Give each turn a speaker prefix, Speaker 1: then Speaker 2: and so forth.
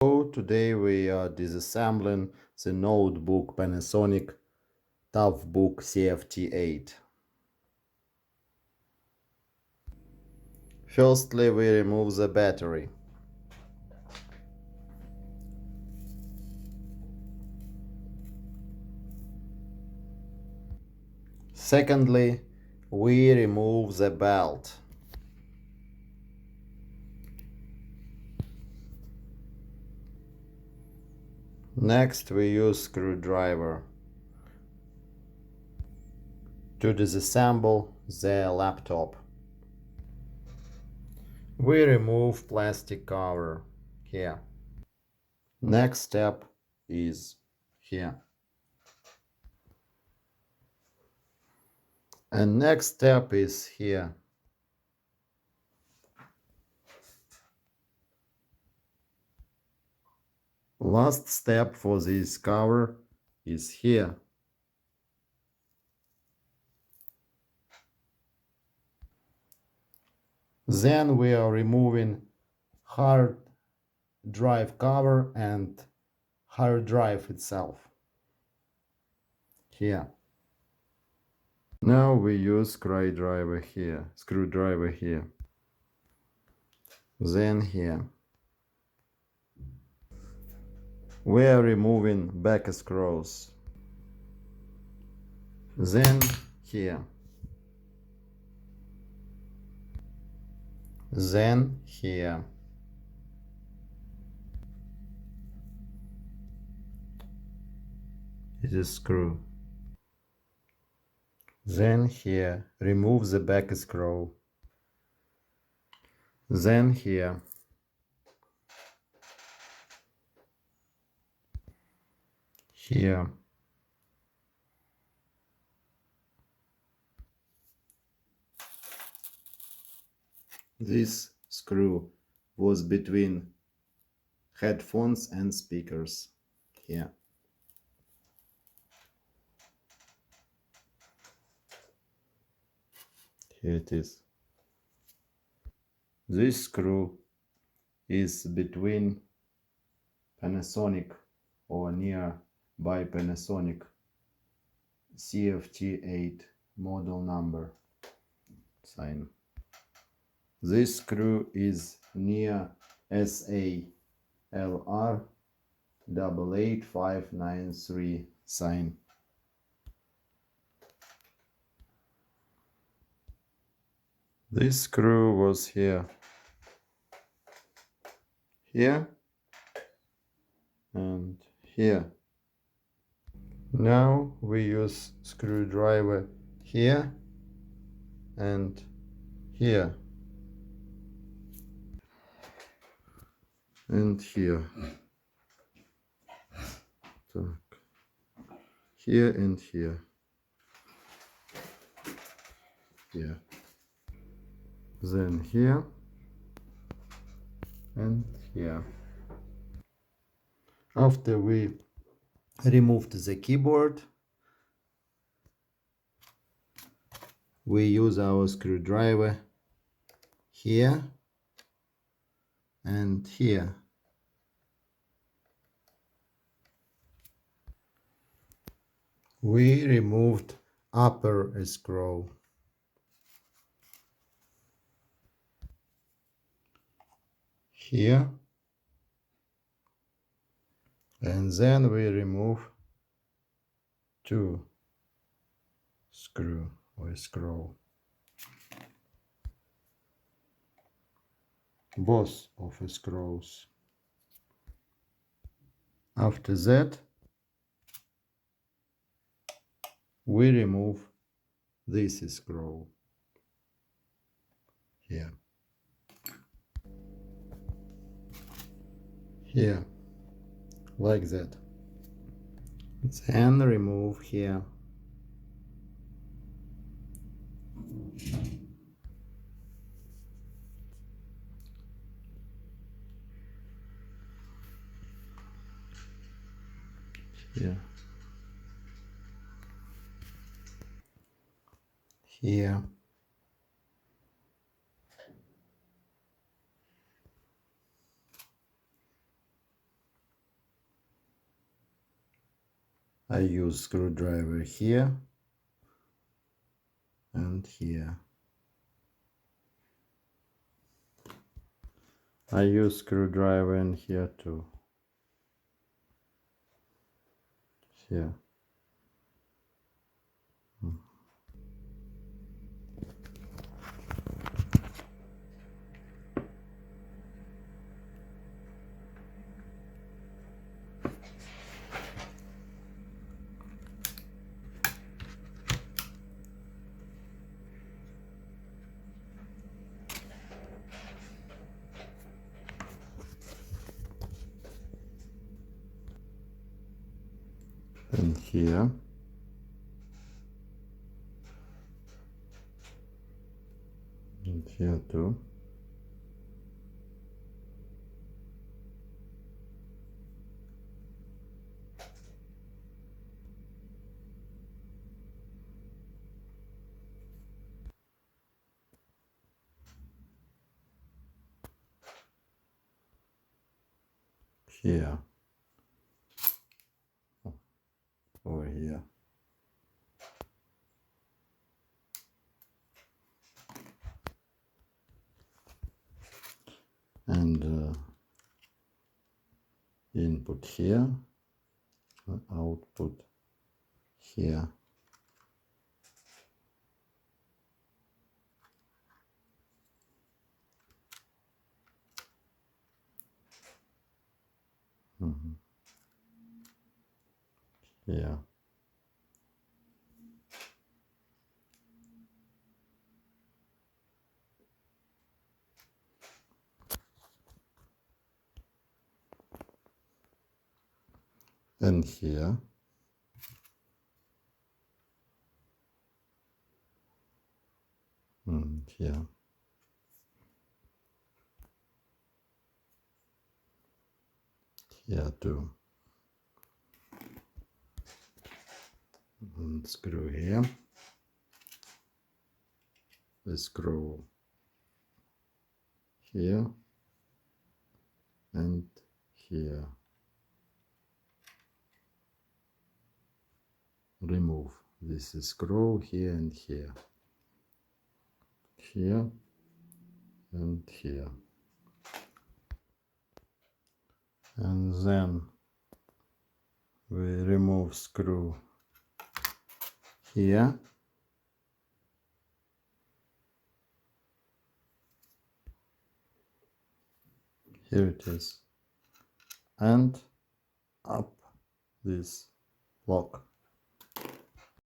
Speaker 1: Today we are disassembling the notebook Panasonic Toughbook CF-T8. Firstly, we remove the battery. Secondly, we remove the belt. Next, we use screwdriver to disassemble the laptop. We remove plastic cover here. Next step is here. And next step is here. Last step for this cover is here. Then we are removing hard drive cover and hard drive itself. Here. Now we use screwdriver here. Then here. We are removing back screws. Then here. Then here. Is a screw. Then here, remove the back screw. Then here. Here. This screw was between headphones and speakers. Here. Here it is. This screw is between Panasonic or nearby Panasonic CF-T8 model number sign. This screw is near SALR 88593 sign. This screw was here, and here. Now we use screwdriver here and here and here. Here and here. Here. Then here and here. After we removed the keyboard, we use our screwdriver here and here. We removed upper screw. Here, and then we remove two screw. Both of the screws. After that, we remove this screw here. Here, like that. Then remove here. Here. Here. I use screwdriver here and here. I use screwdriver in here too. Here. And here. And here too. Here. Over here. And input here, output here. Yeah. And here. And here. Here too. And screw here. The screw here and here. Remove this screw here and here. Here and here. And then we remove screw here. Here it is. And up this lock.